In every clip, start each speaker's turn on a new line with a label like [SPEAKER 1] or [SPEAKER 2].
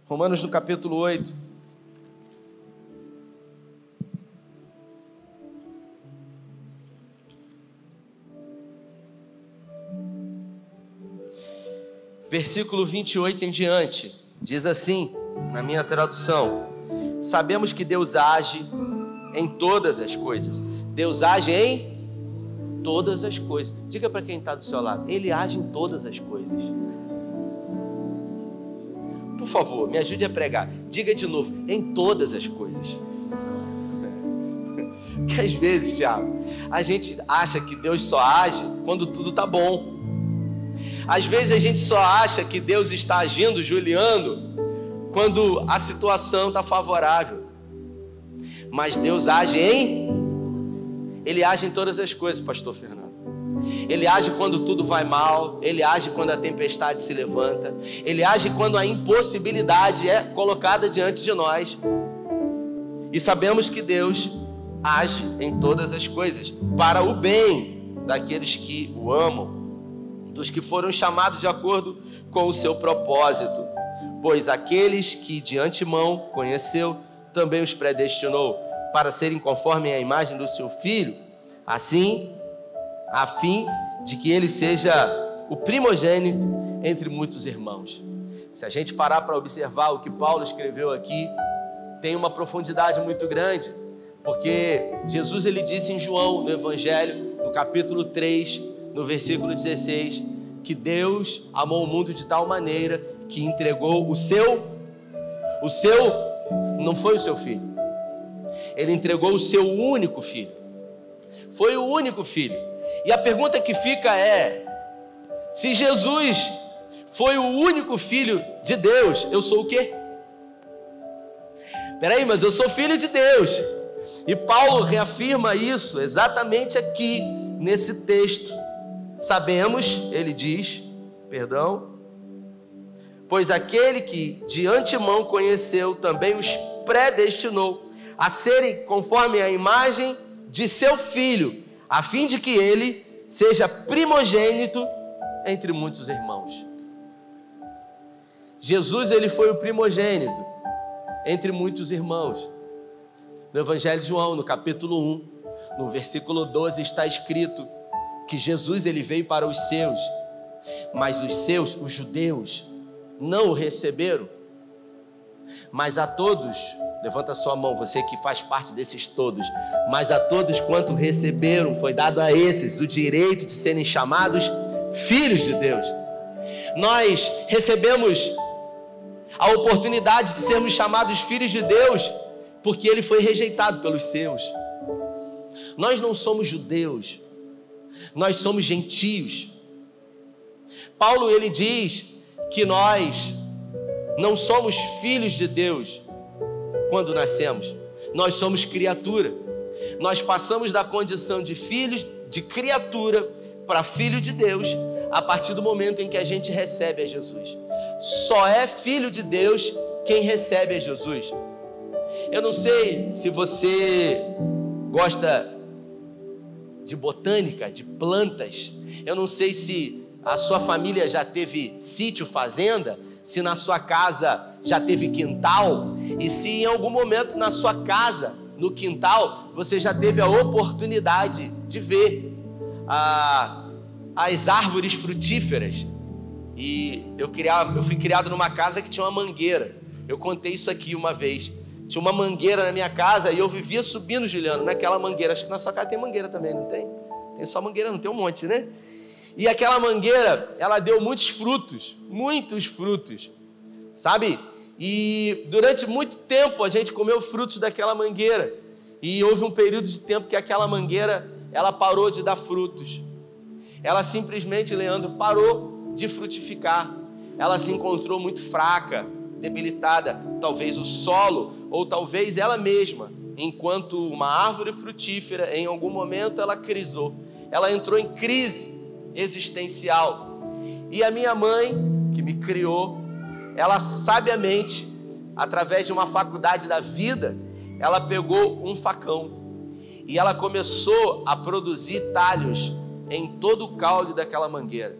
[SPEAKER 1] Romanos no capítulo 8. Versículo 28 em diante, diz assim, na minha tradução: sabemos que Deus age em todas as coisas. Deus age em todas as coisas. Diga para quem está do seu lado: Ele age em todas as coisas. Por favor, me ajude a pregar. Diga de novo: em todas as coisas. Porque às vezes, Tiago, a gente acha que Deus só age quando tudo está bom. Às vezes a gente só acha que Deus está agindo, Juliano, quando a situação está favorável. Mas Deus age Ele age em todas as coisas, pastor Fernando. Ele age quando tudo vai mal. Ele age quando a tempestade se levanta. Ele age quando a impossibilidade é colocada diante de nós. E sabemos que Deus age em todas as coisas para o bem daqueles que o amam, dos que foram chamados de acordo com o seu propósito. Pois aqueles que de antemão conheceu, também os predestinou para serem conforme a imagem do seu Filho, assim, a fim de que ele seja o primogênito entre muitos irmãos. Se a gente parar para observar o que Paulo escreveu aqui, tem uma profundidade muito grande, porque Jesus, ele disse em João, no Evangelho, no capítulo 3, no versículo 16, que Deus amou o mundo de tal maneira que entregou não foi o seu filho, ele entregou o seu único filho, foi o único filho. E a pergunta que fica é: se Jesus foi o único filho de Deus, eu sou o quê? Peraí, mas eu sou filho de Deus. E Paulo reafirma isso exatamente aqui nesse texto. Sabemos, ele diz, pois aquele que de antemão conheceu também os predestinou a serem conforme a imagem de seu Filho, a fim de que ele seja primogênito entre muitos irmãos. Jesus, ele foi o primogênito entre muitos irmãos. No Evangelho de João, no capítulo 1, no versículo 12, está escrito que Jesus, ele veio para os seus, mas os seus, os judeus, não o receberam. Mas a todos, levanta sua mão, você que faz parte desses todos, mas a todos quanto receberam, foi dado a esses o direito de serem chamados filhos de Deus. Nós recebemos a oportunidade de sermos chamados filhos de Deus, porque ele foi rejeitado pelos seus. Nós não somos judeus, nós somos gentios. Paulo, ele diz que nós não somos filhos de Deus quando nascemos, nós somos criatura. Nós passamos da condição de filhos, de criatura, para filho de Deus, a partir do momento em que a gente recebe a Jesus. Só é filho de Deus quem recebe a Jesus. Eu não sei se você gosta de botânica, de plantas. Eu não sei se a sua família já teve sítio, fazenda, se na sua casa já teve quintal, e se em algum momento na sua casa, no quintal, você já teve a oportunidade de ver as árvores frutíferas. E eu fui criado numa casa que tinha uma mangueira. Eu contei isso aqui uma vez. Tinha uma mangueira na minha casa e eu vivia subindo, Juliano, naquela mangueira. Acho que na sua casa tem mangueira também, não tem? Tem só mangueira, não tem um monte, né? E aquela mangueira, ela deu muitos frutos, sabe? E durante muito tempo a gente comeu frutos daquela mangueira. E houve um período de tempo que aquela mangueira, ela parou de dar frutos. Ela simplesmente, Leandro, parou de frutificar. Ela se encontrou muito fraca, debilitada. Talvez o solo, ou talvez ela mesma, enquanto uma árvore frutífera, em algum momento ela crisou. Ela entrou em crise existencial. E a minha mãe, que me criou, ela sabiamente, através de uma faculdade da vida, ela pegou um facão e ela começou a produzir talhos em todo o caule daquela mangueira.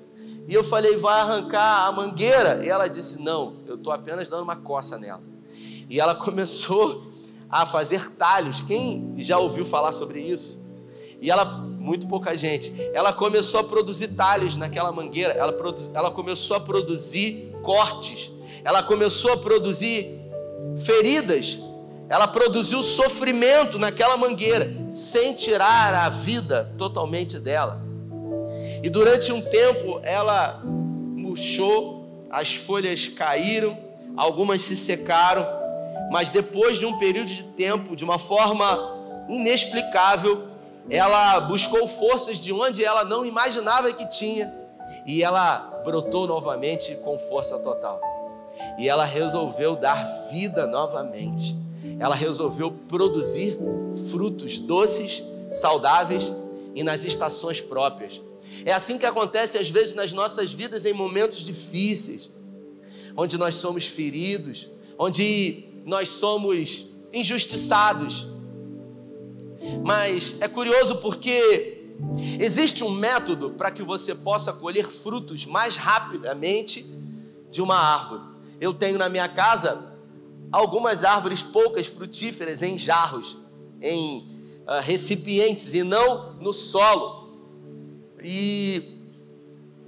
[SPEAKER 1] E eu falei, vai arrancar a mangueira? E ela disse, não, eu estou apenas dando uma coça nela. E ela começou a fazer talhos. Quem já ouviu falar sobre isso? E ela, muito pouca gente, ela começou a produzir talhos naquela mangueira, ela começou a produzir cortes, ela começou a produzir feridas, ela produziu sofrimento naquela mangueira, sem tirar a vida totalmente dela. E durante um tempo ela murchou, as folhas caíram, algumas se secaram, mas depois de um período de tempo, de uma forma inexplicável, ela buscou forças de onde ela não imaginava que tinha, e ela brotou novamente com força total. E ela resolveu dar vida novamente. Ela resolveu produzir frutos doces, saudáveis e nas estações próprias. É assim que acontece às vezes nas nossas vidas em momentos difíceis, onde nós somos feridos, onde nós somos injustiçados. Mas é curioso porque existe um método para que você possa colher frutos mais rapidamente de uma árvore. Eu tenho na minha casa algumas árvores, poucas frutíferas, em jarros, em recipientes e não no solo. E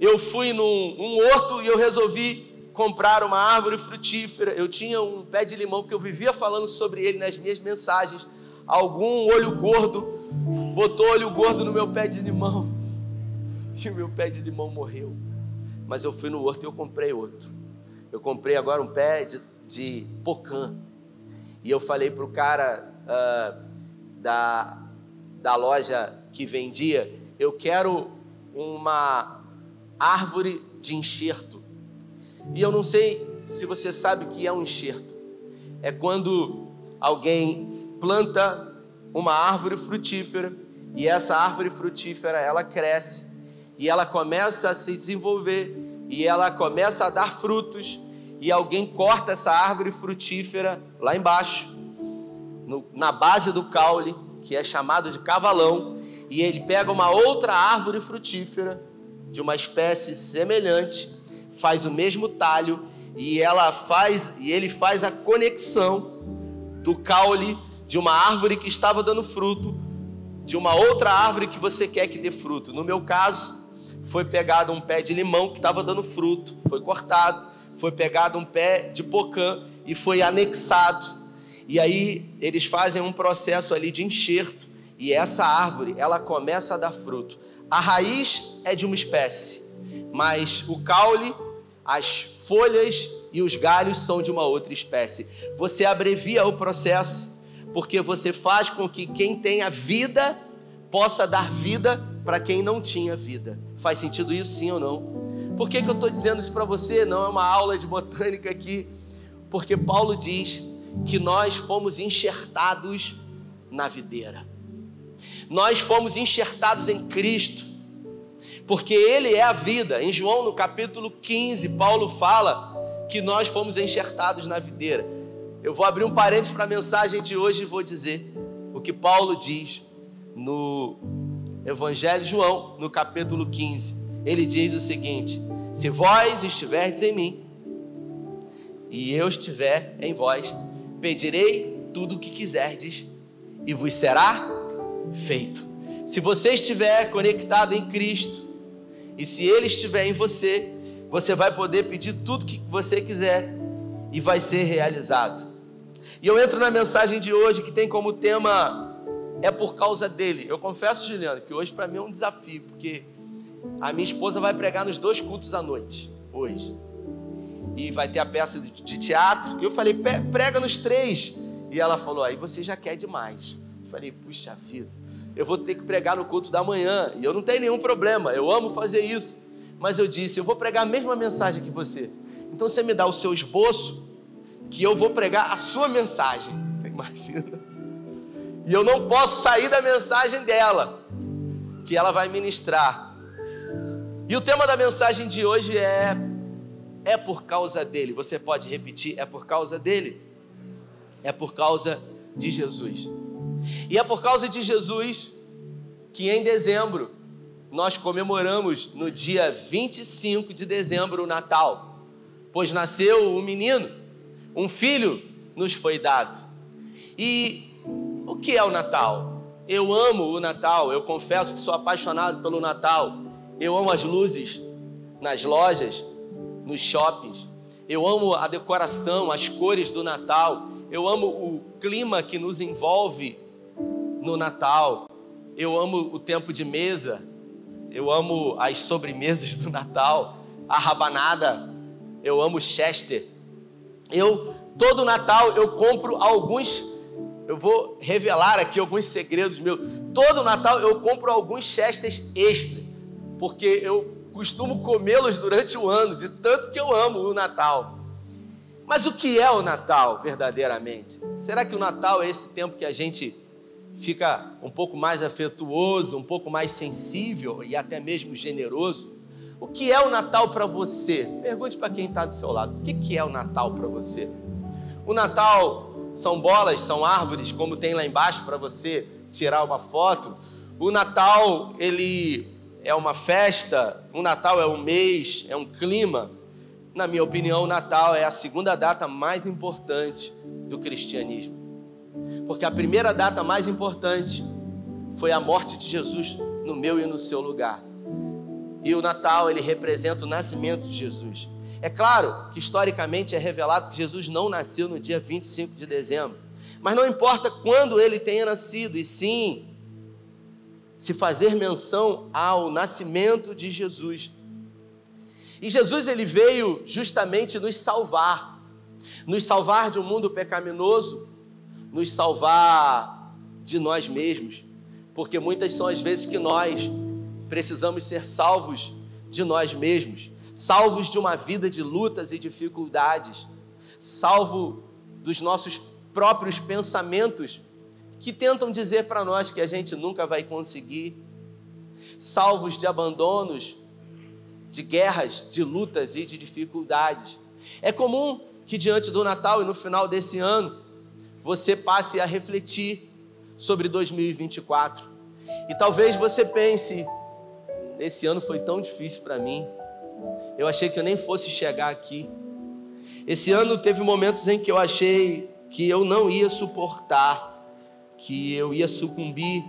[SPEAKER 1] eu fui num horto e eu resolvi comprar uma árvore frutífera. Eu tinha um pé de limão que eu vivia falando sobre ele nas minhas mensagens. Algum olho gordo botou olho gordo no meu pé de limão e o meu pé de limão morreu. Mas eu fui no horto e eu comprei outro. Eu comprei agora um pé de pocã. E eu falei para o cara da loja que vendia, eu quero uma árvore de enxerto. E eu não sei se você sabe o que é um enxerto. É quando alguém planta uma árvore frutífera e essa árvore frutífera ela cresce e ela começa a se desenvolver e ela começa a dar frutos e alguém corta essa árvore frutífera lá embaixo, na base do caule, que é chamado de cavalão, e ele pega uma outra árvore frutífera de uma espécie semelhante, faz o mesmo talho e ele faz a conexão do caule de uma árvore que estava dando fruto, de uma outra árvore que você quer que dê fruto. No meu caso, foi pegado um pé de limão que estava dando fruto, foi cortado, foi pegado um pé de pocã e foi anexado. E aí eles fazem um processo ali de enxerto, e essa árvore, ela começa a dar fruto. A raiz é de uma espécie, mas o caule, as folhas e os galhos são de uma outra espécie. Você abrevia o processo, porque você faz com que quem tenha vida possa dar vida para quem não tinha vida. Faz sentido isso, sim ou não? Por que eu estou dizendo isso para você? Não é uma aula de botânica aqui. Porque Paulo diz que nós fomos enxertados na videira. Nós fomos enxertados em Cristo, porque Ele é a vida. Em João, no capítulo 15, Paulo fala que nós fomos enxertados na videira. Eu vou abrir um parênteses para a mensagem de hoje e vou dizer o que Paulo diz no Evangelho de João, no capítulo 15. Ele diz o seguinte: se vós estiverdes em mim e eu estiver em vós, pedirei tudo o que quiserdes e vos será feito. Se você estiver conectado em Cristo e se Ele estiver em você, você vai poder pedir tudo que você quiser e vai ser realizado. E eu entro na mensagem de hoje que tem como tema é por causa dele. Eu confesso, Juliano, que hoje para mim é um desafio, porque a minha esposa vai pregar nos 2 cultos à noite, hoje. E vai ter a peça de teatro. E eu falei, prega nos 3. E ela falou, aí você já quer demais. Eu falei, puxa vida, eu vou ter que pregar no culto da manhã. E eu não tenho nenhum problema, eu amo fazer isso. Mas eu disse, eu vou pregar a mesma mensagem que você. Então você me dá o seu esboço, que eu vou pregar a sua mensagem. Imagina. E eu não posso sair da mensagem dela, que ela vai ministrar. E o tema da mensagem de hoje é por causa dele. Você pode repetir, é por causa dele? É por causa de Jesus. E é por causa de Jesus que em dezembro nós comemoramos no dia 25 de dezembro o Natal, pois nasceu um menino, um filho nos foi dado. E o que é o Natal? Eu amo o Natal, eu confesso que sou apaixonado pelo Natal. Eu amo as luzes nas lojas, nos shoppings. Eu amo a decoração, as cores do Natal. Eu amo o clima que nos envolve no Natal. Eu amo o tempo de mesa. Eu amo as sobremesas do Natal, a rabanada. Eu amo Chester. Todo Natal eu compro alguns. Eu vou revelar aqui alguns segredos meus. Todo Natal eu compro alguns Chesters extra, porque eu costumo comê-los durante o ano, de tanto que eu amo o Natal. Mas o que é o Natal verdadeiramente? Será que o Natal é esse tempo que a gente fica um pouco mais afetuoso, um pouco mais sensível e até mesmo generoso? O que é o Natal para você? Pergunte para quem está do seu lado. O que é o Natal para você? O Natal são bolas, são árvores, como tem lá embaixo para você tirar uma foto. O Natal, ele é uma festa. O Natal é um mês, é um clima. Na minha opinião, o Natal é a segunda data mais importante do cristianismo. Porque a primeira data mais importante foi a morte de Jesus no meu e no seu lugar. E o Natal, ele representa o nascimento de Jesus. É claro que historicamente é revelado que Jesus não nasceu no dia 25 de dezembro. Mas não importa quando ele tenha nascido, e sim se fazer menção ao nascimento de Jesus. E Jesus, ele veio justamente nos salvar de um mundo pecaminoso, nos salvar de nós mesmos, porque muitas são as vezes que nós precisamos ser salvos de nós mesmos, salvos de uma vida de lutas e dificuldades, salvo dos nossos próprios pensamentos que tentam dizer para nós que a gente nunca vai conseguir, salvos de abandonos, de guerras, de lutas e de dificuldades. É comum que diante do Natal e no final desse ano, você passe a refletir sobre 2024. E talvez você pense, esse ano foi tão difícil para mim, eu achei que eu nem fosse chegar aqui. Esse ano teve momentos em que eu achei que eu não ia suportar, que eu ia sucumbir,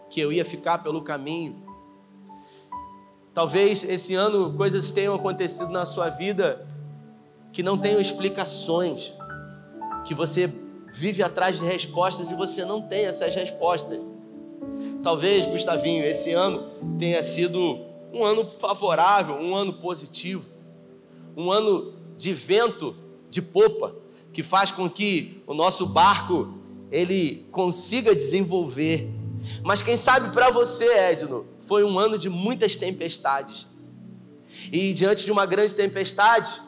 [SPEAKER 1] que eu ia ficar pelo caminho. Talvez esse ano coisas tenham acontecido na sua vida que não tenham explicações, que você vive atrás de respostas e você não tem essas respostas. Talvez, Gustavinho, esse ano tenha sido um ano favorável, um ano positivo, um ano de vento de popa, que faz com que o nosso barco ele consiga desenvolver. Mas quem sabe para você, Edno, foi um ano de muitas tempestades. E diante de uma grande tempestade,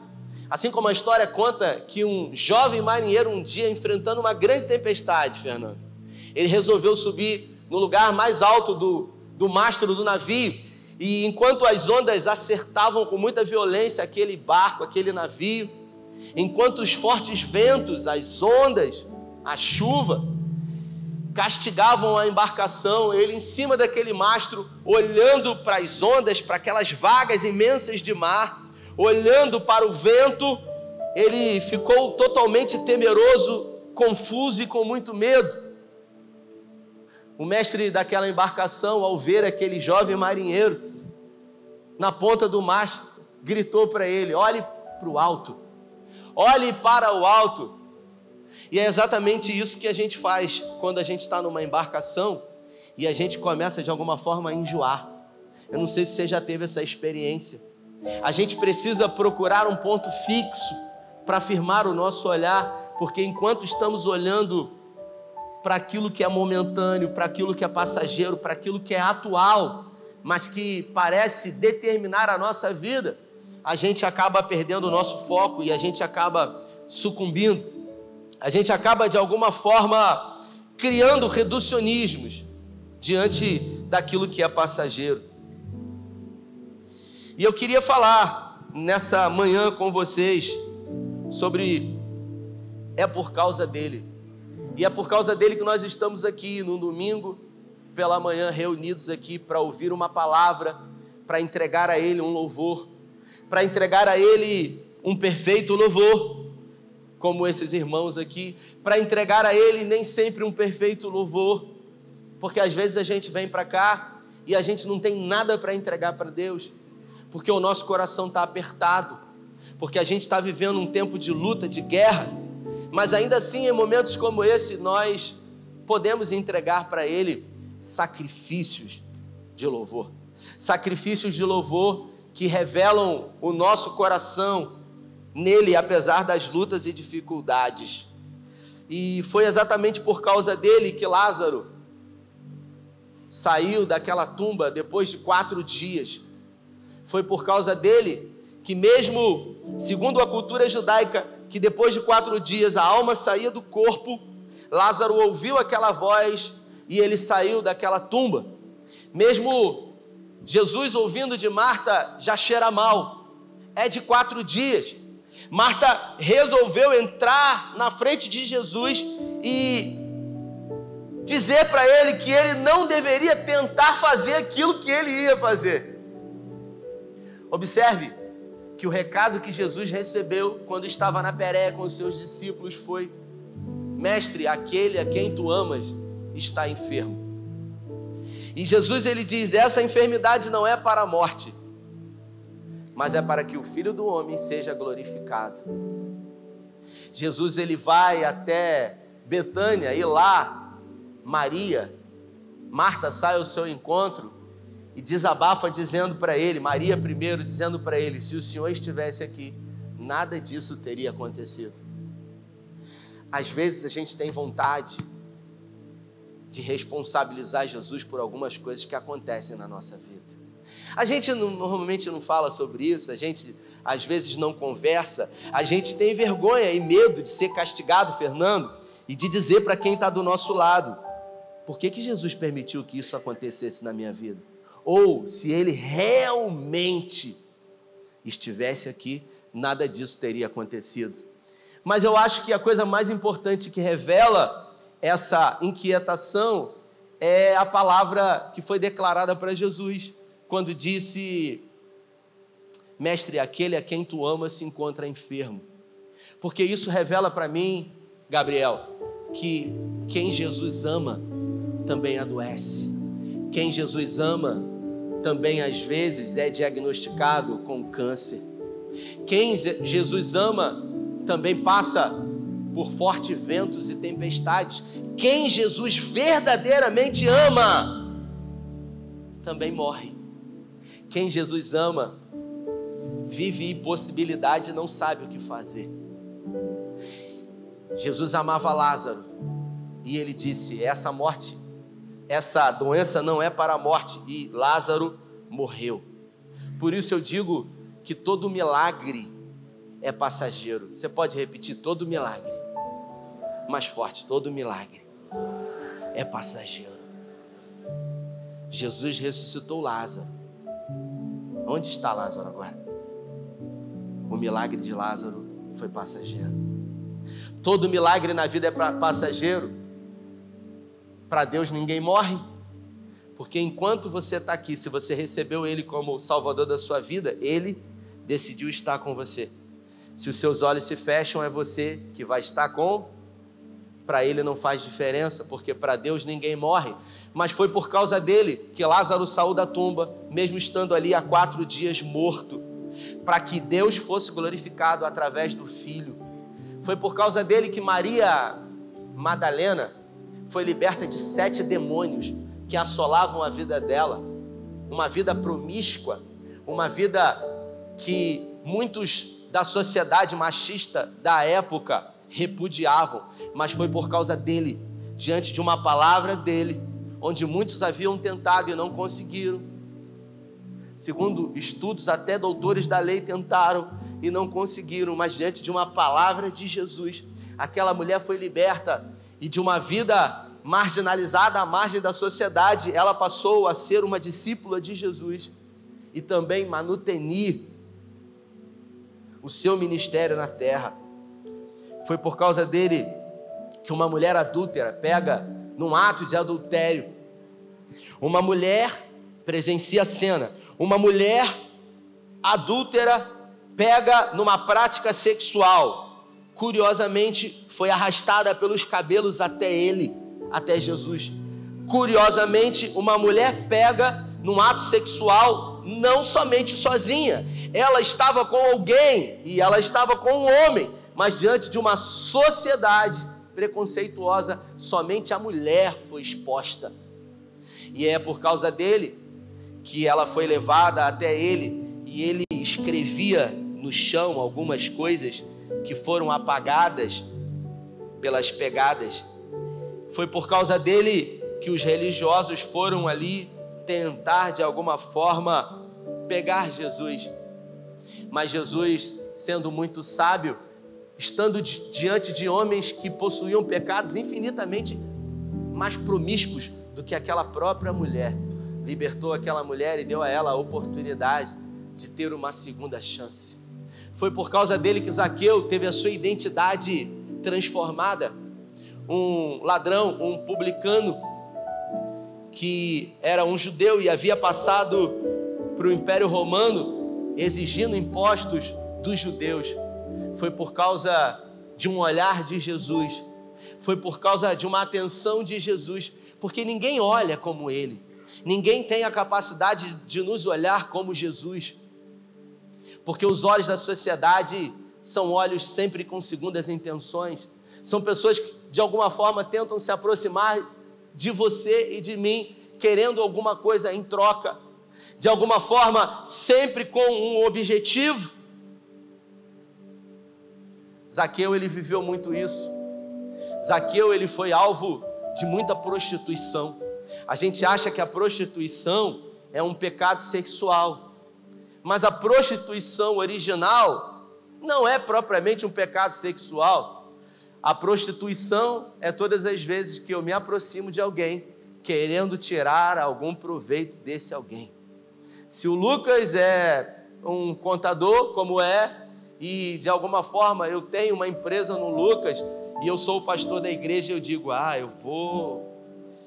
[SPEAKER 1] assim como a história conta que um jovem marinheiro um dia enfrentando uma grande tempestade, Fernando, ele resolveu subir no lugar mais alto do mastro do navio, e enquanto as ondas acertavam com muita violência aquele barco, aquele navio, enquanto os fortes ventos, as ondas, a chuva castigavam a embarcação, ele em cima daquele mastro, olhando para as ondas, para aquelas vagas imensas de mar, olhando para o vento, ele ficou totalmente temeroso, confuso e com muito medo. O mestre daquela embarcação, ao ver aquele jovem marinheiro na ponta do mastro, gritou para ele: olhe para o alto, olhe para o alto. E é exatamente isso que a gente faz quando a gente está numa embarcação e a gente começa de alguma forma a enjoar. Eu não sei se você já teve essa experiência. A gente precisa procurar um ponto fixo para firmar o nosso olhar, porque enquanto estamos olhando para aquilo que é momentâneo, para aquilo que é passageiro, para aquilo que é atual, mas que parece determinar a nossa vida, a gente acaba perdendo o nosso foco e a gente acaba sucumbindo. A gente acaba, de alguma forma, criando reducionismos diante daquilo que é passageiro. E eu queria falar nessa manhã com vocês sobre é por causa dele. E é por causa dele que nós estamos aqui no domingo, pela manhã reunidos aqui para ouvir uma palavra, para entregar a Ele um louvor, para entregar a Ele um perfeito louvor, como esses irmãos aqui, para entregar a Ele nem sempre um perfeito louvor, porque às vezes a gente vem para cá e a gente não tem nada para entregar para Deus, porque o nosso coração está apertado, porque a gente está vivendo um tempo de luta, de guerra, mas ainda assim, em momentos como esse, nós podemos entregar para Ele sacrifícios de louvor que revelam o nosso coração nele, apesar das lutas e dificuldades. E foi exatamente por causa dele que Lázaro saiu daquela tumba depois de 4 dias. Foi por causa dele que, mesmo segundo a cultura judaica, que depois de 4 dias a alma saía do corpo, Lázaro ouviu aquela voz e ele saiu daquela tumba. Mesmo Jesus ouvindo de Marta, já cheira mal, é de 4 dias. Marta resolveu entrar na frente de Jesus e dizer para ele que ele não deveria tentar fazer aquilo que ele ia fazer. Observe que o recado que Jesus recebeu quando estava na Pérea com os seus discípulos foi: mestre, aquele a quem tu amas está enfermo. E Jesus, ele diz: essa enfermidade não é para a morte, mas é para que o Filho do Homem seja glorificado. Jesus, ele vai até Betânia e lá Marta sai ao seu encontro e desabafa dizendo para ele, Maria primeiro dizendo para ele: se o Senhor estivesse aqui, nada disso teria acontecido. Às vezes a gente tem vontade de responsabilizar Jesus por algumas coisas que acontecem na nossa vida. A gente normalmente não fala sobre isso, a gente às vezes não conversa, a gente tem vergonha e medo de ser castigado, Fernando, e de dizer para quem está do nosso lado: por que Jesus permitiu que isso acontecesse na minha vida? Ou, se Ele realmente estivesse aqui, nada disso teria acontecido. Mas eu acho que a coisa mais importante que revela essa inquietação é a palavra que foi declarada para Jesus, quando disse: mestre, aquele a quem tu amas se encontra enfermo. Porque isso revela para mim, Gabriel, que quem Jesus ama também adoece. Quem Jesus ama também às vezes é diagnosticado com câncer. Quem Jesus ama também passa por fortes ventos e tempestades. Quem Jesus verdadeiramente ama também morre. Quem Jesus ama vive impossibilidade e não sabe o que fazer. Jesus amava Lázaro e ele disse: essa morte, essa doença não é para a morte, e Lázaro morreu. Por isso eu digo que todo milagre é passageiro. Você pode repetir: todo milagre. Mais forte: todo milagre é passageiro. Jesus ressuscitou Lázaro. Onde está Lázaro agora? O milagre de Lázaro foi passageiro. Todo milagre na vida é passageiro. Para Deus ninguém morre, porque enquanto você está aqui, se você recebeu Ele como o Salvador da sua vida, Ele decidiu estar com você. Se os seus olhos se fecham, é você que vai estar com. Para Ele não faz diferença, porque para Deus ninguém morre. Mas foi por causa dele que Lázaro saiu da tumba, mesmo estando ali há 4 dias morto, para que Deus fosse glorificado através do Filho. Foi por causa dele que Maria Madalena foi liberta de 7 demônios que assolavam a vida dela. Uma vida promíscua, uma vida que muitos da sociedade machista da época repudiavam, mas foi por causa dele, diante de uma palavra dele, onde muitos haviam tentado e não conseguiram. Segundo estudos, até doutores da lei tentaram e não conseguiram, mas diante de uma palavra de Jesus, aquela mulher foi liberta, e de uma vida marginalizada à margem da sociedade, ela passou a ser uma discípula de Jesus e também manutenir o seu ministério na terra. Foi por causa dele que uma mulher adúltera pega num ato de adultério Uma mulher presencia a cena. Uma mulher adúltera pega numa prática sexual. Curiosamente, foi arrastada pelos cabelos até ele, até Jesus. Curiosamente, uma mulher pega num ato sexual não somente sozinha. Ela estava com alguém e ela estava com um homem, mas diante de uma sociedade preconceituosa, somente a mulher foi exposta. E é por causa dele que ela foi levada até ele e ele escrevia no chão algumas coisas que foram apagadas pelas pegadas. Foi por causa dele que os religiosos foram ali tentar de alguma forma pegar Jesus. Mas Jesus, sendo muito sábio, estando diante de homens que possuíam pecados infinitamente mais promíscuos do que aquela própria mulher, libertou aquela mulher e deu a ela a oportunidade de ter uma segunda chance. Foi por causa dele que Zaqueu teve a sua identidade transformada. Um ladrão, um publicano, que era um judeu e havia passado para o Império Romano exigindo impostos dos judeus. Foi por causa de um olhar de Jesus, foi por causa de uma atenção de Jesus, porque ninguém olha como ele, ninguém tem a capacidade de nos olhar como Jesus, porque os olhos da sociedade são olhos sempre com segundas intenções, são pessoas que de alguma forma tentam se aproximar de você e de mim, querendo alguma coisa em troca, de alguma forma sempre com um objetivo. Zaqueu, ele viveu muito isso. Zaqueu, ele foi alvo de muita prostituição. A gente acha que a prostituição é um pecado sexual, mas a prostituição original não é propriamente um pecado sexual. A prostituição é todas as vezes que eu me aproximo de alguém, querendo tirar algum proveito desse alguém. Se o Lucas é um contador, como é, e de alguma forma eu tenho uma empresa no Lucas, e eu sou o pastor da igreja, eu digo, eu vou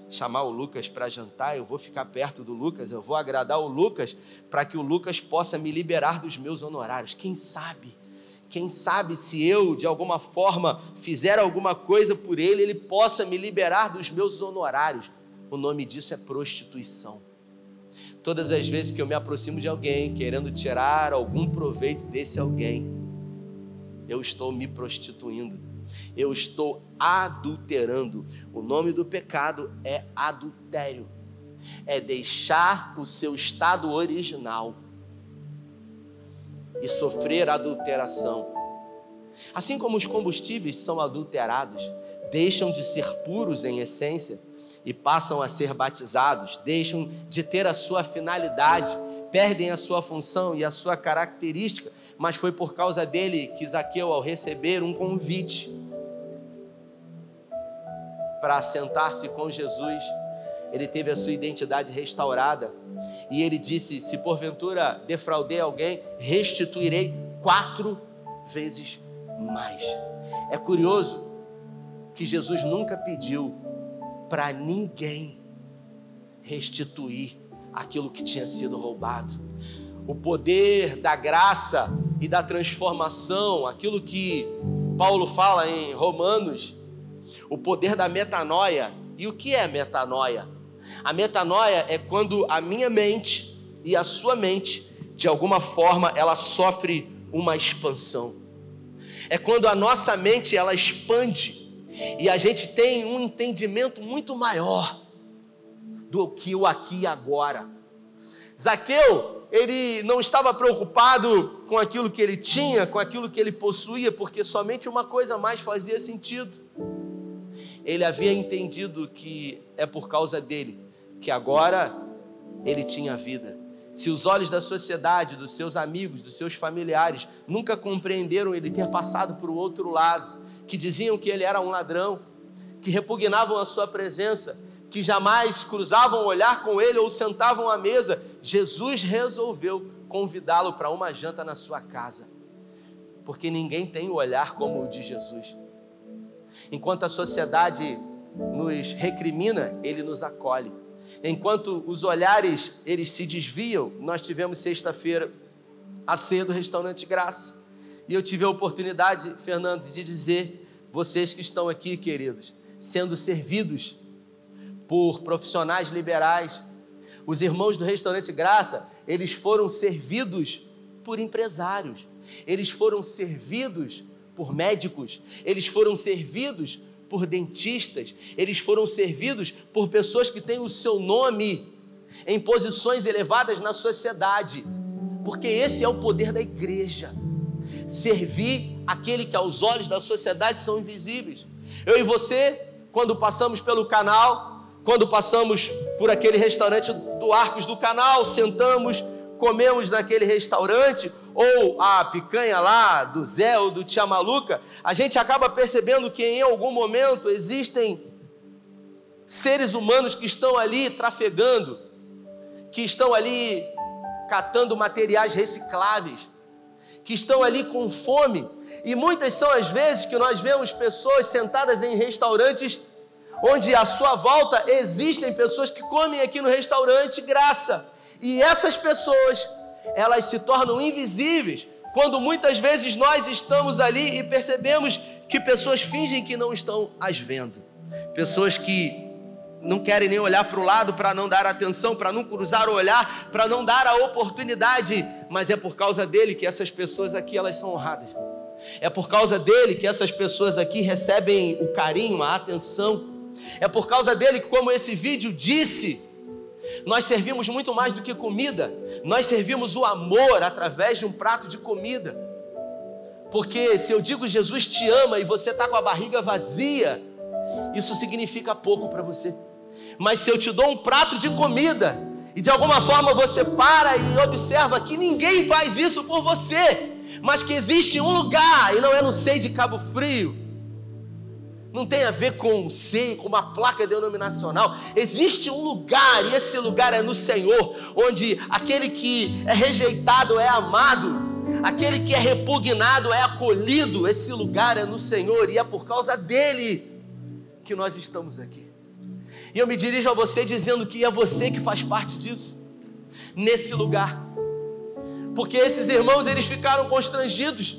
[SPEAKER 1] chamar o Lucas para jantar, eu vou ficar perto do Lucas, eu vou agradar o Lucas, para que o Lucas possa me liberar dos meus honorários. Quem sabe se eu, de alguma forma, fizer alguma coisa por ele, ele possa me liberar dos meus honorários. O nome disso é prostituição. Todas as vezes que eu me aproximo de alguém, querendo tirar algum proveito desse alguém, eu estou me prostituindo, eu estou adulterando. O nome do pecado é adultério, é deixar o seu estado original e sofrer adulteração. Assim como os combustíveis são adulterados, deixam de ser puros em essência e passam a ser batizados, deixam de ter a sua finalidade, perdem a sua função e a sua característica. Mas foi por causa dele que Zaqueu, ao receber um convite para sentar-se com Jesus, ele teve a sua identidade restaurada. E ele disse, se porventura defraudei alguém, restituirei 4 vezes mais. É curioso que Jesus nunca pediu para ninguém restituir aquilo que tinha sido roubado. O poder da graça e da transformação, aquilo que Paulo fala em Romanos, o poder da metanoia. E o que é metanoia? A metanoia é quando a minha mente e a sua mente, de alguma forma, ela sofre uma expansão. É quando a nossa mente, ela expande e a gente tem um entendimento muito maior do que o aqui e agora. Zaqueu, ele não estava preocupado com aquilo que ele tinha, com aquilo que ele possuía, porque somente uma coisa mais fazia sentido. Ele havia entendido que é por causa dele que agora ele tinha vida. Se os olhos da sociedade, dos seus amigos, dos seus familiares nunca compreenderam ele ter passado para o outro lado, que diziam que ele era um ladrão, que repugnavam a sua presença, que jamais cruzavam o olhar com ele ou sentavam à mesa, Jesus resolveu convidá-lo para uma janta na sua casa, porque ninguém tem o olhar como o de Jesus. Enquanto a sociedade nos recrimina, ele nos acolhe. Enquanto os olhares, eles se desviam, nós tivemos sexta-feira a ceia do Restaurante Graça. E eu tive a oportunidade, Fernando, de dizer, vocês que estão aqui, queridos, sendo servidos por profissionais liberais, os irmãos do Restaurante Graça, eles foram servidos por empresários, eles foram servidos por médicos, eles foram servidos por dentistas, eles foram servidos por pessoas que têm o seu nome em posições elevadas na sociedade, porque esse é o poder da igreja, servir aquele que aos olhos da sociedade são invisíveis. Eu e você, quando passamos pelo canal, quando passamos por aquele restaurante do Arcos do Canal, sentamos, comemos naquele restaurante, ou a picanha lá do Zé ou do Tia Maluca, a gente acaba percebendo que em algum momento existem seres humanos que estão ali trafegando, que estão ali catando materiais recicláveis, que estão ali com fome, e muitas são as vezes que nós vemos pessoas sentadas em restaurantes onde à sua volta existem pessoas que comem aqui no Restaurante Graça, e essas pessoas, elas se tornam invisíveis, quando muitas vezes nós estamos ali e percebemos que pessoas fingem que não estão as vendo, pessoas que não querem nem olhar para o lado para não dar atenção, para não cruzar o olhar, para não dar a oportunidade, mas é por causa dele que essas pessoas aqui, elas são honradas, é por causa dele que essas pessoas aqui recebem o carinho, a atenção, é por causa dele que, como esse vídeo disse, nós servimos muito mais do que comida, nós servimos o amor através de um prato de comida, porque se eu digo Jesus te ama e você está com a barriga vazia, isso significa pouco para você, mas se eu te dou um prato de comida, e de alguma forma você para e observa que ninguém faz isso por você, mas que existe um lugar, e não é no SEI de Cabo Frio, não tem a ver com o SEI, com uma placa denominacional, existe um lugar, e esse lugar é no Senhor, onde aquele que é rejeitado é amado, aquele que é repugnado é acolhido, esse lugar é no Senhor, e é por causa dele que nós estamos aqui. E eu me dirijo a você dizendo que é você que faz parte disso, nesse lugar, porque esses irmãos, eles ficaram constrangidos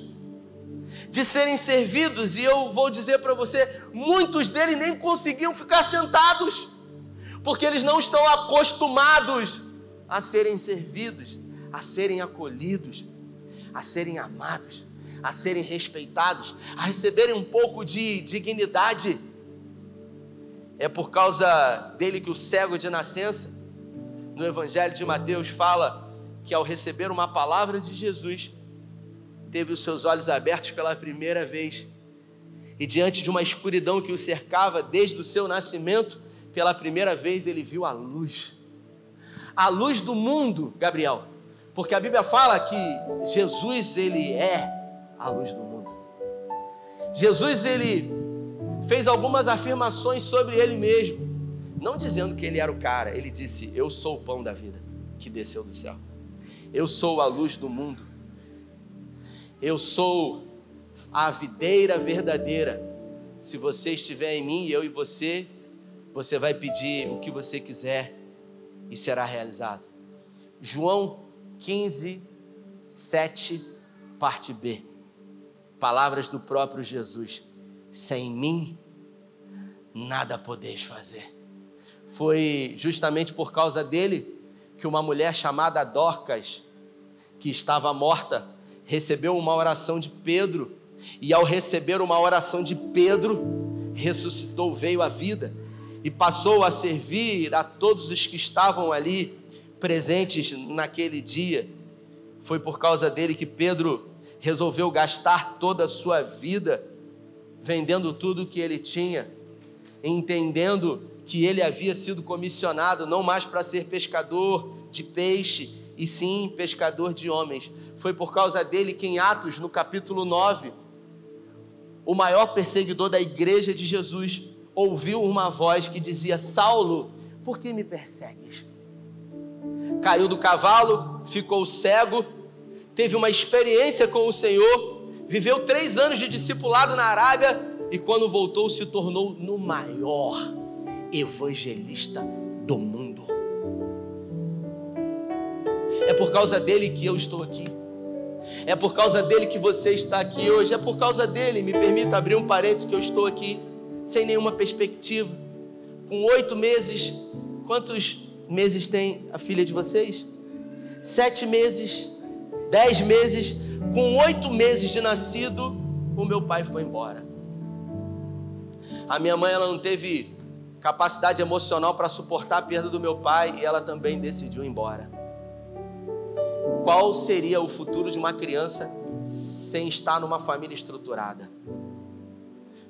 [SPEAKER 1] de serem servidos, e eu vou dizer para você, muitos deles nem conseguiam ficar sentados, porque eles não estão acostumados a serem servidos, a serem acolhidos, a serem amados, a serem respeitados, a receberem um pouco de dignidade. É por causa dele que o cego de nascença, no Evangelho de Mateus, fala que ao receber uma palavra de Jesus, teve os seus olhos abertos pela primeira vez, e diante de uma escuridão que o cercava desde o seu nascimento, pela primeira vez ele viu a luz do mundo, Gabriel, porque a Bíblia fala que Jesus, ele é a luz do mundo. Jesus, ele fez algumas afirmações sobre ele mesmo, não dizendo que ele era o cara, ele disse: eu sou o pão da vida que desceu do céu, eu sou a luz do mundo, eu sou a videira verdadeira. Se você estiver em mim e eu em você, você vai pedir o que você quiser e será realizado. João 15, 7, parte B. Palavras do próprio Jesus: sem mim, nada podeis fazer. Foi justamente por causa dele que uma mulher chamada Dorcas, que estava morta, recebeu uma oração de Pedro, e ao receber uma oração de Pedro, ressuscitou, veio à vida, e passou a servir a todos os que estavam ali presentes naquele dia. Foi por causa dele que Pedro resolveu gastar toda a sua vida, vendendo tudo o que ele tinha, entendendo que ele havia sido comissionado não mais para ser pescador de peixe, e sim pescador de homens. Foi por causa dele que em Atos, no capítulo 9, o maior perseguidor da igreja de Jesus ouviu uma voz que dizia: Saulo, por que me persegues? Caiu do cavalo, ficou cego, teve uma experiência com o Senhor, viveu 3 anos de discipulado na Arábia, e quando voltou se tornou no maior evangelista do mundo. É por causa dele que eu estou aqui. É por causa dele que você está aqui hoje. É por causa dele, me permita abrir um parênteses, que eu estou aqui sem nenhuma perspectiva. Com 8 meses, quantos meses tem a filha de vocês? 7 meses, 10 meses, com 8 meses de nascido, o meu pai foi embora. A minha mãe, ela não teve capacidade emocional para suportar a perda do meu pai e ela também decidiu ir embora. Qual seria o futuro de uma criança sem estar numa família estruturada?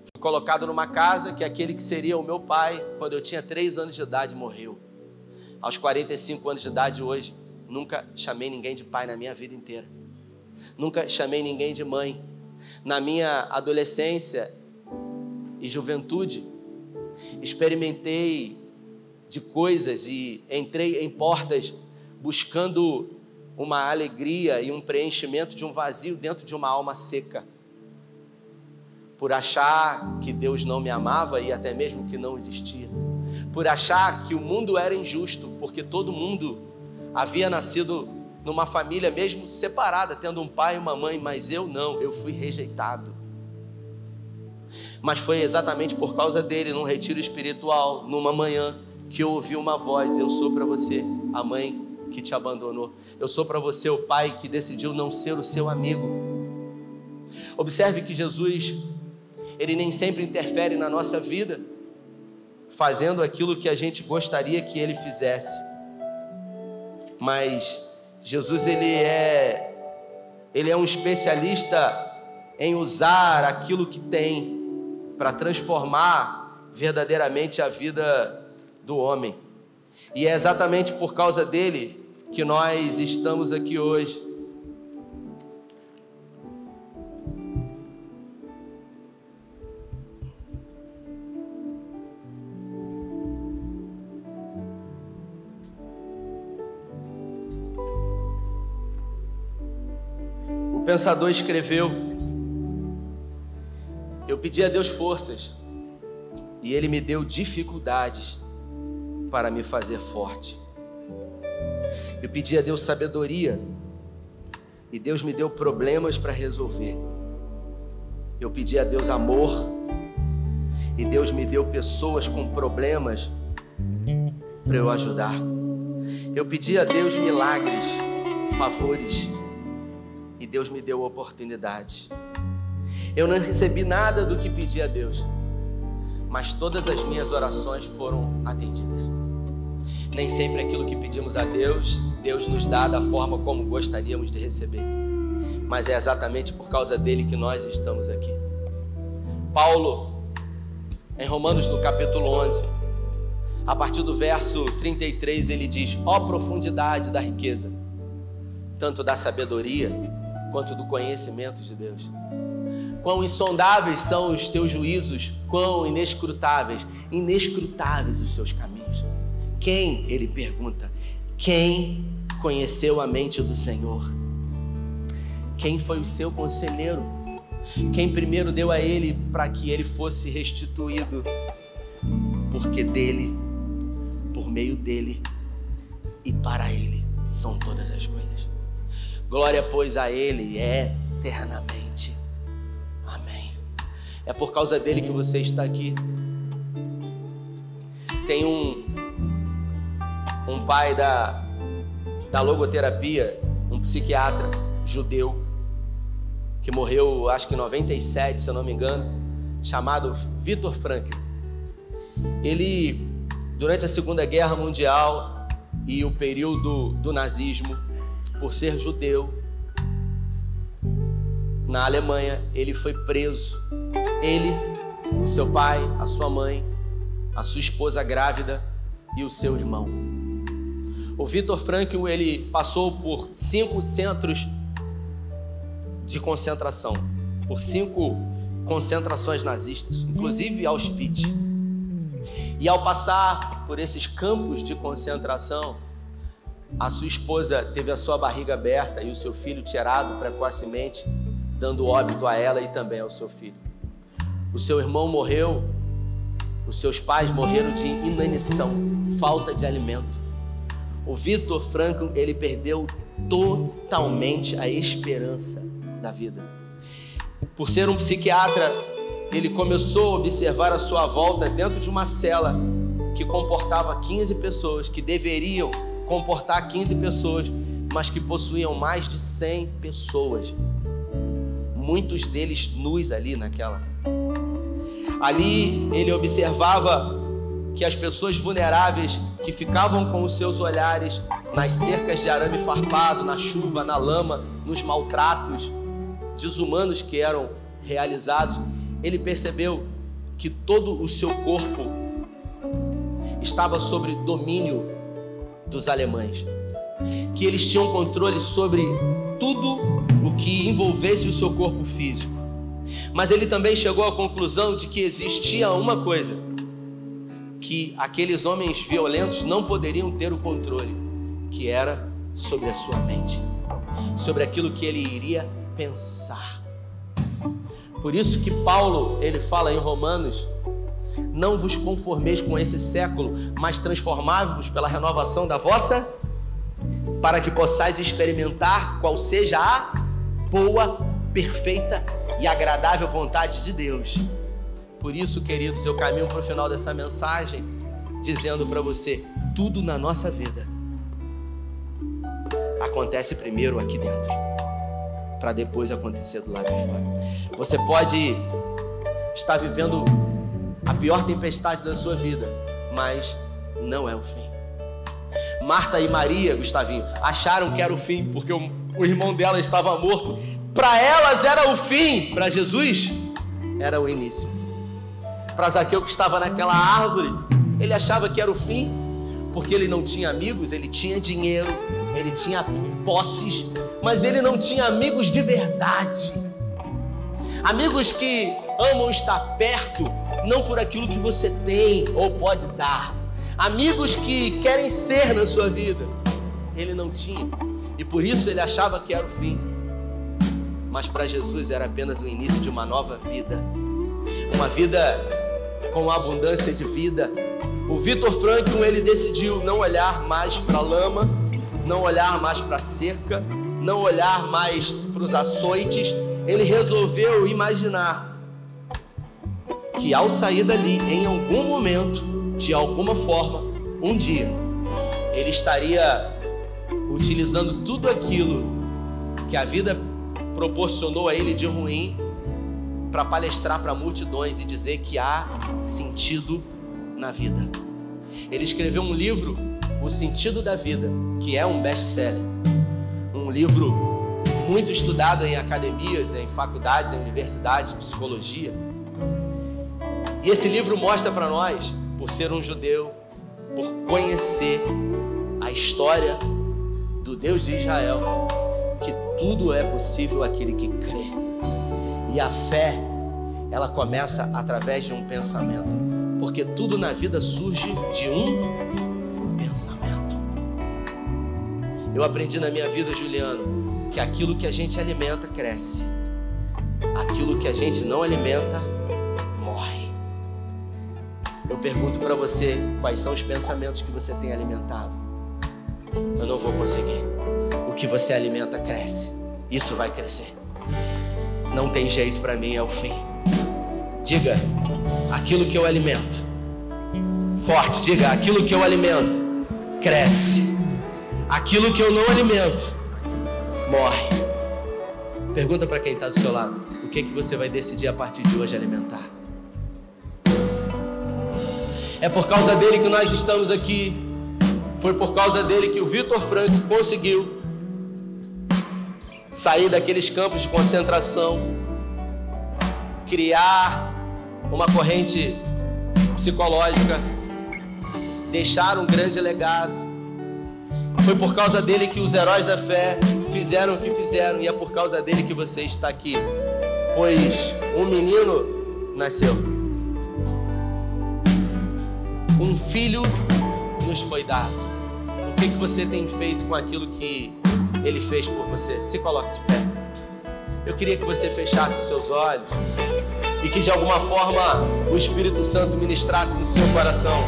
[SPEAKER 1] Fui colocado numa casa que aquele que seria o meu pai, quando eu tinha 3 anos de idade, morreu. Aos 45 anos de idade hoje, nunca chamei ninguém de pai na minha vida inteira. Nunca chamei ninguém de mãe. Na minha adolescência e juventude, experimentei de coisas e entrei em portas buscando uma alegria e um preenchimento de um vazio dentro de uma alma seca. Por achar que Deus não me amava e até mesmo que não existia. Por achar que o mundo era injusto, porque todo mundo havia nascido numa família mesmo separada, tendo um pai e uma mãe, mas eu não, eu fui rejeitado. Mas foi exatamente por causa dele, num retiro espiritual, numa manhã, que eu ouvi uma voz: eu sou para você a mãe que te abandonou. Eu sou para você o pai que decidiu não ser o seu amigo. Observe que Jesus, ele nem sempre interfere na nossa vida, fazendo aquilo que a gente gostaria que ele fizesse. Mas Jesus, ele é um especialista em usar aquilo que tem para transformar verdadeiramente a vida do homem. E é exatamente por causa dele que nós estamos aqui hoje. O pensador escreveu: eu pedi a Deus forças e Ele me deu dificuldades para me fazer forte. Eu pedi a Deus sabedoria e Deus me deu problemas para resolver. Eu pedi a Deus amor e Deus me deu pessoas com problemas para eu ajudar. Eu pedi a Deus milagres, favores, e Deus me deu oportunidade. Eu não recebi nada do que pedi a Deus, mas todas as minhas orações foram atendidas. Nem sempre aquilo que pedimos a Deus, Deus nos dá da forma como gostaríamos de receber, mas é exatamente por causa dele que nós estamos aqui. Paulo, em Romanos no capítulo 11, a partir do verso 33, ele diz: ó profundidade da riqueza, tanto da sabedoria quanto do conhecimento de Deus. Quão insondáveis são os teus juízos, quão inescrutáveis os seus caminhos. Quem, ele pergunta, quem conheceu a mente do Senhor? Quem foi o seu conselheiro? Quem primeiro deu a ele para que ele fosse restituído? Porque dele, por meio dele e para ele são todas as coisas. Glória, pois, a ele eternamente. Amém. É por causa dele que você está aqui. Tem um pai da logoterapia, um psiquiatra judeu, que morreu, acho que em 97, se eu não me engano, chamado Viktor Frankl. Ele, durante a Segunda Guerra Mundial e o período do nazismo, por ser judeu, na Alemanha, ele foi preso. Ele, o seu pai, a sua mãe, a sua esposa grávida e o seu irmão. O Viktor Frankl, ele passou por 5 centros de concentração, por 5 concentrações nazistas, inclusive Auschwitz. E ao passar por esses campos de concentração, a sua esposa teve a sua barriga aberta e o seu filho tirado precocemente, dando óbito a ela e também ao seu filho. O seu irmão morreu Os seus pais morreram de inanição, falta de alimento. O Viktor Frankl, ele perdeu totalmente a esperança da vida. Por ser um psiquiatra, ele começou a observar a sua volta dentro de uma cela que comportava 15 pessoas, que deveriam comportar 15 pessoas, mas que possuíam mais de 100 pessoas. Muitos deles nus ali naquela. Ali ele observava que as pessoas vulneráveis que ficavam com os seus olhares nas cercas de arame farpado, na chuva, na lama, nos maltratos desumanos que eram realizados, ele percebeu que todo o seu corpo estava sob domínio dos alemães, que eles tinham controle sobre tudo o que envolvesse o seu corpo físico. Mas ele também chegou à conclusão de que existia uma coisa que aqueles homens violentos não poderiam ter o controle, que era sobre a sua mente, sobre aquilo que ele iria pensar. Por isso que Paulo, ele fala em Romanos: não vos conformeis com esse século, mas transformai-vos pela renovação da vossa, para que possais experimentar qual seja a boa, perfeita e agradável vontade de Deus. Por isso, queridos, eu caminho para o final dessa mensagem dizendo para você: tudo na nossa vida acontece primeiro aqui dentro, para depois acontecer do lado de fora. Você pode estar vivendo a pior tempestade da sua vida, mas não é o fim. Marta e Maria, Gustavinho, acharam que era o fim, porque o irmão dela estava morto. Para elas era o fim, para Jesus era o início. Para Zaqueu, que estava naquela árvore, ele achava que era o fim, porque ele não tinha amigos, ele tinha dinheiro, ele tinha posses, mas ele não tinha amigos de verdade. Amigos que amam estar perto, não por aquilo que você tem ou pode dar. Amigos que querem ser na sua vida. Ele não tinha, e por isso ele achava que era o fim. Mas para Jesus era apenas o início de uma nova vida, uma vida com abundância de vida. O Viktor Frankl, ele decidiu não olhar mais para a lama, não olhar mais para a cerca, não olhar mais para os açoites. Ele resolveu imaginar que ao sair dali, em algum momento, de alguma forma, um dia, ele estaria utilizando tudo aquilo que a vida proporcionou a ele de ruim para palestrar para multidões e dizer que há sentido na vida. Ele escreveu um livro, O Sentido da Vida, que é um best-seller, um livro muito estudado em academias, em faculdades, em universidades, psicologia. E esse livro mostra para nós, por ser um judeu, por conhecer a história do Deus de Israel, que tudo é possível àquele que crê. E a fé, ela começa através de um pensamento, porque tudo na vida surge de um pensamento. Eu aprendi na minha vida, Juliano, que aquilo que a gente alimenta cresce, aquilo que a gente não alimenta morre. Eu pergunto para você, quais são os pensamentos que você tem alimentado? Eu não vou conseguir. O que você alimenta cresce. Isso vai crescer. Não tem jeito, para mim é o fim. Diga: aquilo que eu alimento. Forte, diga: aquilo que eu alimento cresce. Aquilo que eu não alimento morre. Pergunta para quem está do seu lado: o que você vai decidir a partir de hoje alimentar? É por causa dele que nós estamos aqui. Foi por causa dele que o Viktor Frankl conseguiu sair daqueles campos de concentração, criar uma corrente psicológica, deixar um grande legado. Foi por causa dele que os heróis da fé fizeram o que fizeram, e é por causa dele que você está aqui, pois um menino nasceu, um filho nos foi dado. O que você tem feito com aquilo que ele fez por você? Se coloque de pé. Eu queria que você fechasse os seus olhos. e que de alguma forma o Espírito Santo ministrasse no seu coração.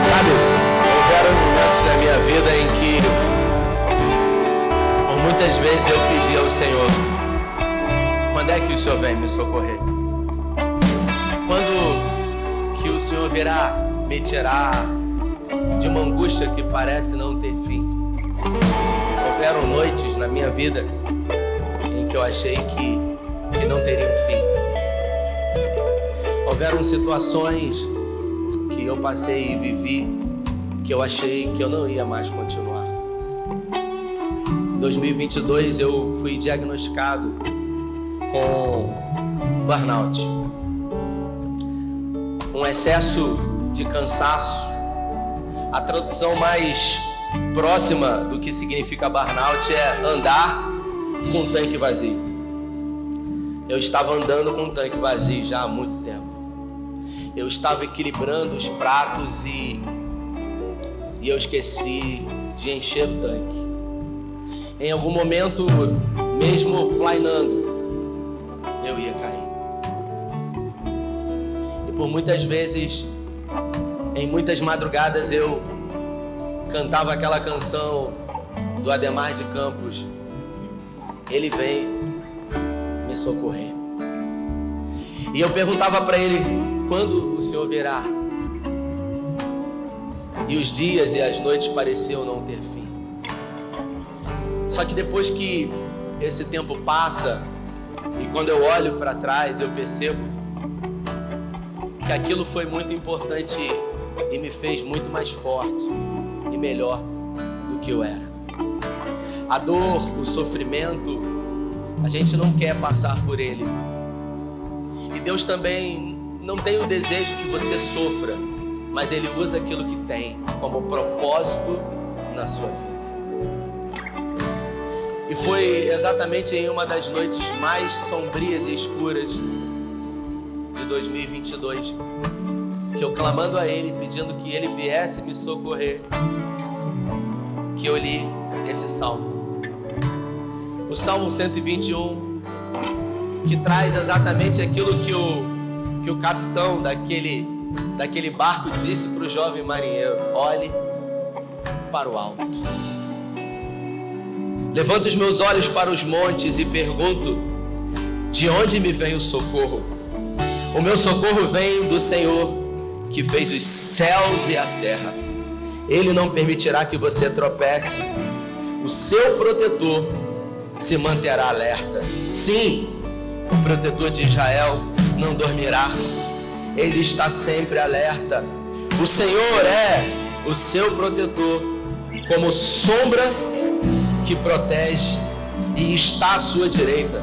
[SPEAKER 1] Sabe, houveram momentos na minha vida em que, por muitas vezes eu pedi ao Senhor: quando é que o Senhor vem me socorrer? Quando que o Senhor virá me tirar de uma angústia que parece não ter fim? Houveram noites na minha vida em que eu achei que não teria um fim. Houveram situações que eu passei e vivi que eu achei que eu não ia mais continuar. Em 2022 eu fui diagnosticado com burnout, um excesso de cansaço. A tradução mais próxima do que significa burnout é andar com um tanque vazio. Eu estava andando com um tanque vazio já há muito tempo. Eu estava equilibrando os pratos e eu esqueci de encher o tanque. Em algum momento, mesmo planeando, eu ia cair. E por muitas vezes, em muitas madrugadas, eu cantava aquela canção do Ademar de Campos: Ele vem me socorrer. E eu perguntava para ele: quando o Senhor virá? E os dias e as noites pareciam não ter fim. Só que depois que esse tempo passa, e quando eu olho para trás, eu percebo que aquilo foi muito importante e me fez muito mais forte e melhor do que eu era. A dor, o sofrimento, a gente não quer passar por ele. E Deus também não tem o desejo que você sofra, mas Ele usa aquilo que tem como propósito na sua vida. E foi exatamente em uma das noites mais sombrias e escuras de 2022 que eu, clamando a Ele, pedindo que Ele viesse me socorrer, que eu li esse salmo. O Salmo 121, que traz exatamente aquilo que o capitão daquele barco disse para o jovem marinheiro: olhe para o alto. Levanto os meus olhos para os montes e pergunto: de onde me vem o socorro? O meu socorro vem do Senhor, que fez os céus e a terra. Ele não permitirá que você tropece. O seu protetor se manterá alerta. Sim, o protetor de Israel não dormirá. Ele está sempre alerta. O Senhor é o seu protetor, como sombra que protege, e está à sua direita.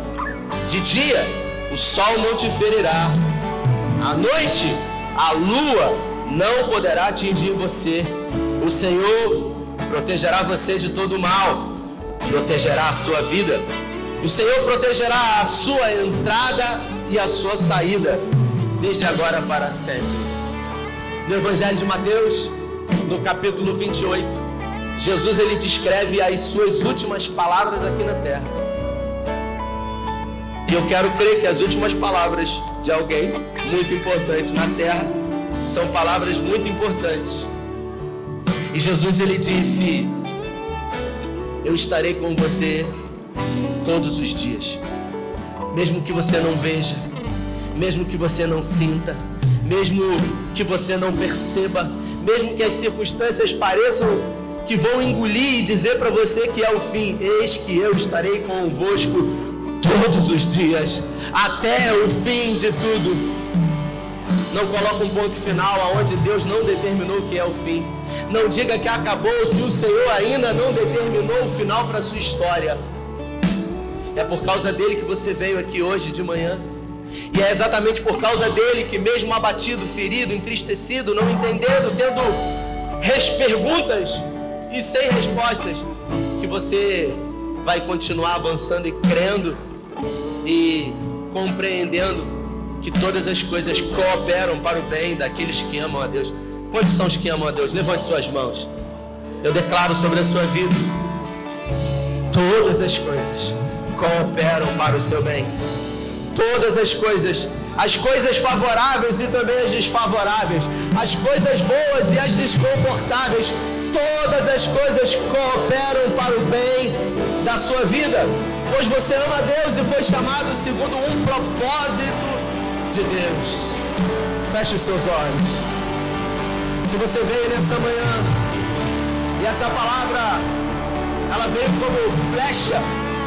[SPEAKER 1] De dia, o sol não te ferirá. À noite, a lua não poderá atingir você. O Senhor protegerá você de todo mal, protegerá a sua vida. O Senhor protegerá a sua entrada e a sua saída, desde agora para sempre. No Evangelho de Mateus, no capítulo 28, Jesus ele descreve as suas últimas palavras aqui na terra. E eu quero crer que as últimas palavras de alguém muito importante na terra são palavras muito importantes. E Jesus ele disse: eu estarei com você todos os dias, mesmo que você não veja, mesmo que você não sinta, mesmo que você não perceba, mesmo que as circunstâncias pareçam que vão engolir e dizer para você que é o fim. Eis que eu estarei convosco todos os dias, até o fim de tudo. Não coloque um ponto final aonde Deus não determinou que é o fim. Não diga que acabou se o Senhor ainda não determinou o final para a sua história. É por causa dele que você veio aqui hoje de manhã. E é exatamente por causa dele que, mesmo abatido, ferido, entristecido, não entendendo, tendo perguntas e sem respostas, que você vai continuar avançando e crendo e compreendendo que todas as coisas cooperam para o bem daqueles que amam a Deus. Quantos são os que amam a Deus? Levante suas mãos. Eu declaro sobre a sua vida: todas as coisas cooperam para o seu bem. todas as coisas favoráveis e também as desfavoráveis, as coisas boas e as desconfortáveis, todas as coisas cooperam para o bem da sua vida, pois você ama a Deus e foi chamado segundo um propósito de Deus. Feche os seus olhos. Se você veio nessa manhã e essa palavra, ela veio como flecha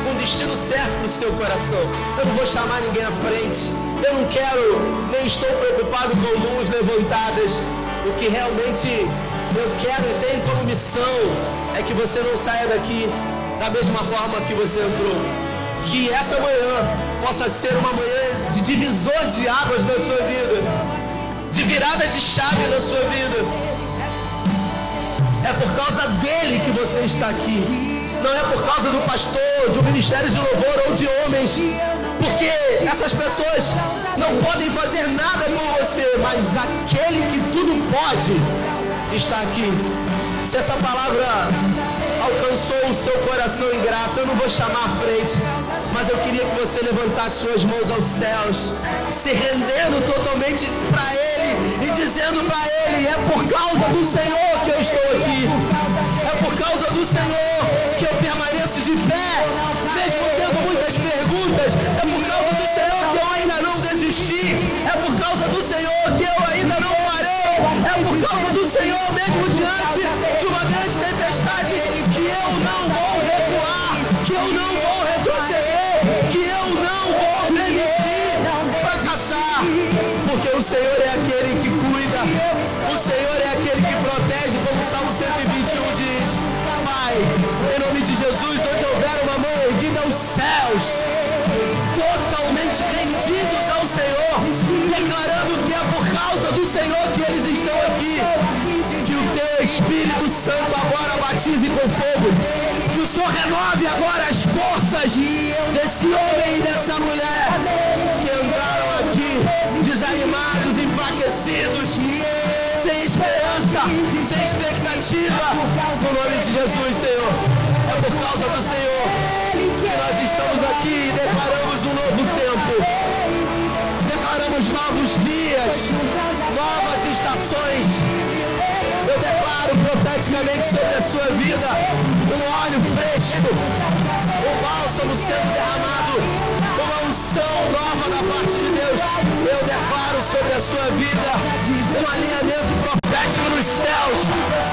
[SPEAKER 1] com destino certo para o seu coração, eu não vou chamar ninguém à frente, eu não quero, nem estou preocupado com mãos levantadas. O que realmente eu quero e tenho como missão é que você não saia daqui da mesma forma que você entrou. Que essa manhã possa ser uma manhã de divisor de águas na sua vida, de virada de chave na sua vida. É por causa dele que você está aqui. Não é por causa do pastor, do ministério de louvor ou de homens, porque essas pessoas não podem fazer nada por você, mas aquele que tudo pode está aqui. Se essa palavra alcançou o seu coração em graça, eu não vou chamar à frente, mas eu queria que você levantasse suas mãos aos céus, se rendendo totalmente para Ele e dizendo para Ele: é por causa do Senhor que eu estou aqui, é por causa do Senhor que eu permaneço de pé, mesmo tendo muitas perguntas, é por causa do Senhor que eu ainda não desisti, é por causa do Senhor que eu ainda não parei, é por causa do Senhor, mesmo diante de uma grande tempestade, que eu não vou recuar, que eu não vou retroceder, que eu não vou permitir fracassar, porque o Senhor é aquele que cuida, o Senhor é aquele que protege, como o Salmo 121 diz. Pai, em nome de Jesus, onde houver uma mão erguida aos céus, totalmente rendidos ao Senhor, declarando que é por causa do Senhor que eles estão aqui, que o teu Espírito Santo agora batize com fogo, que o Senhor renove agora as forças desse homem e dessa mulher que entraram aqui desanimados, enfraquecidos, sem esperança, sem expectativa. No nome de Jesus, Senhor, é por causa do Senhor que nós estamos aqui e declaramos um novo tempo, declaramos novos dias, novas estações. Eu declaro profeticamente sobre a sua vida um óleo fresco, um bálsamo sendo derramado, uma unção nova da parte de Deus. Eu declaro sobre a sua vida um alinhamento profético nos céus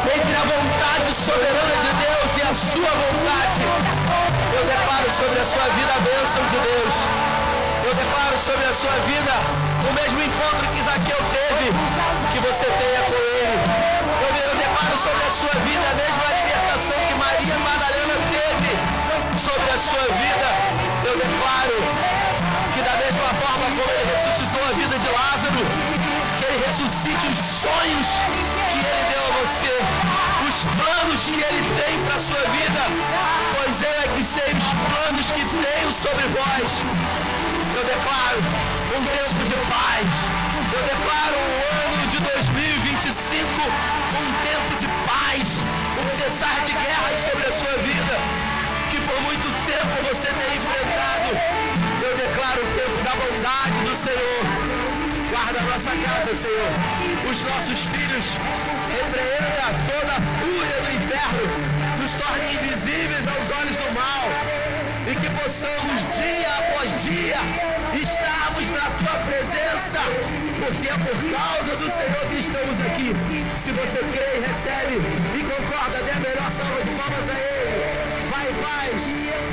[SPEAKER 1] entre a vontade soberana de Deus e a sua vontade. Eu declaro sobre a sua vida a bênção de Deus. Eu declaro sobre a sua vida o mesmo encontro que Zaqueu teve, que você tenha com ele. Eu declaro sobre a sua vida a mesma libertação que Maria Madalena teve sobre a sua vida. Eu declaro que da mesma forma como ele ressuscitou a vida de Lázaro, que ele ressuscite os sonhos que ele deu a você, os planos que ele tem para a sua vida, pois eu é que sei os planos que tenho sobre vós. Eu declaro um tempo de paz. Eu declaro o ano de 2025 um tempo de paz, um cessar de guerras sobre a sua vida, que por muito tempo você tem enfrentado. Eu declaro o tempo da bondade do Senhor. Guarda a nossa casa, Senhor. Os nossos filhos, repreenda toda a fúria do inferno, nos torne invisíveis aos olhos do mal, e que possamos dia após dia estarmos na tua presença, porque é por causa do Senhor que estamos aqui. Se você crê e recebe e concorda, dê a melhor salva de palmas a Ele. Vai em paz.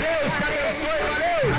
[SPEAKER 1] Deus te abençoe. Valeu.